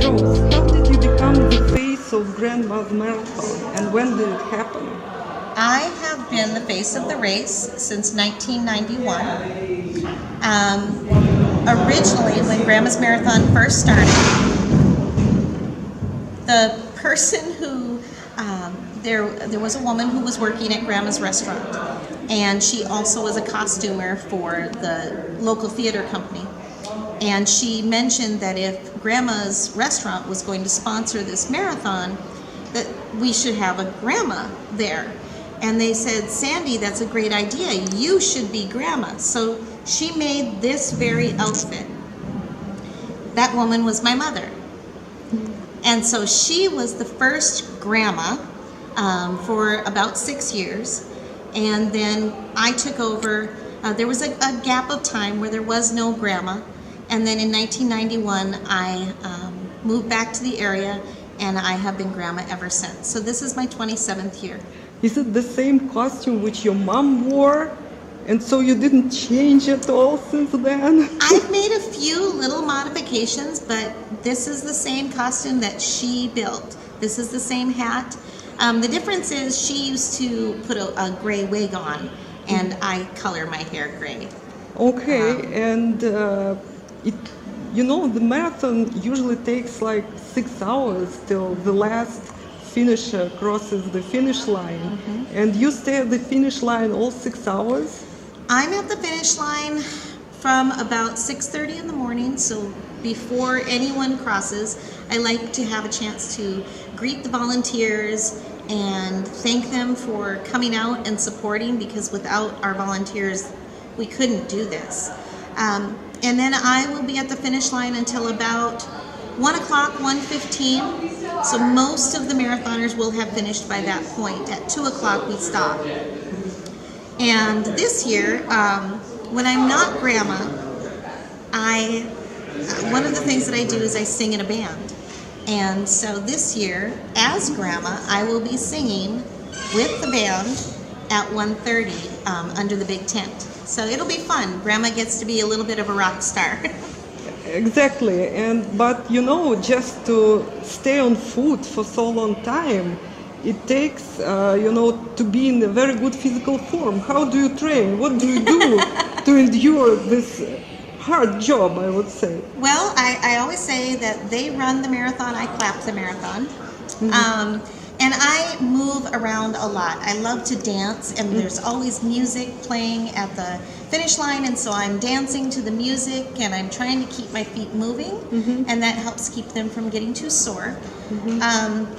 Rose, how did you become the face of Grandma's Marathon, and when did it happen? I have been the face of the race since 1991. Originally, when Grandma's Marathon first started, the person who, there was a woman who was working at Grandma's restaurant, and she also was a costumer for the local theater company. And she mentioned that if Grandma's restaurant was going to sponsor this marathon, that we should have a grandma there. And they said, Sandy, that's a great idea. You should be Grandma. So she made this very outfit. That woman was my mother. And so she was the first grandma for about 6 years. And then I took over. There was a gap of time where there was no grandma. And then in 1991, I moved back to the area, and I have been grandma ever since. So this is my 27th year. Is it the same costume which your mom wore? And so you didn't change at all since then? I've made a few little modifications, but this is the same costume that she built. This is the same hat. The difference is she used to put a gray wig on, and I color my hair gray. Okay, and the marathon usually takes like 6 hours till the last finisher crosses the finish line. Mm-hmm. And you stay at the finish line all 6 hours? I'm at the finish line from about 6:30 in the morning, so before anyone crosses, I like to have a chance to greet the volunteers and thank them for coming out and supporting, because without our volunteers, we couldn't do this. And then I will be at the finish line until about 1 o'clock, 1:15. So most of the marathoners will have finished by that point. At 2 o'clock, we stop. And this year, when I'm not grandma, one of the things that I do is I sing in a band. And so this year, as grandma, I will be singing with the band at 1:30 under the big tent. So it'll be fun. Grandma gets to be a little bit of a rock star. Exactly, but just to stay on foot for so long time, it takes to be in a very good physical form. How do you train? What do you do to endure this hard job, I would say? Well, I always say that they run the marathon, I clap the marathon. Mm-hmm. And I move around a lot. I love to dance, and there's always music playing at the finish line, and so I'm dancing to the music, and I'm trying to keep my feet moving, and that helps keep them from getting too sore.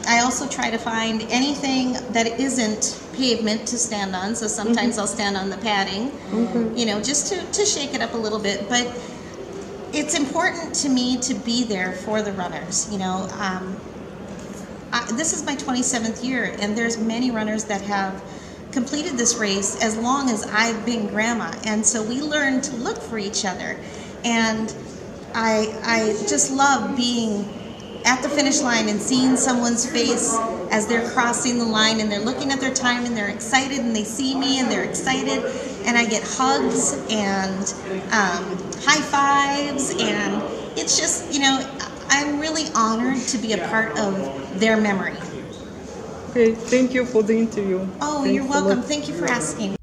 I also try to find anything that isn't pavement to stand on, so sometimes I'll stand on the padding, just to shake it up a little bit. But it's important to me to be there for the runners, this is my 27th year, and there's many runners that have completed this race as long as I've been grandma, and so we learn to look for each other. And I just love being at the finish line and seeing someone's face as they're crossing the line, and they're looking at their time, and they're excited, and they see me, and they're excited, and I get hugs and high fives, and it's just, I'm really honored to be a part of their memory. Okay, thank you for the interview. Oh, Thanks you're welcome. Thank you for asking.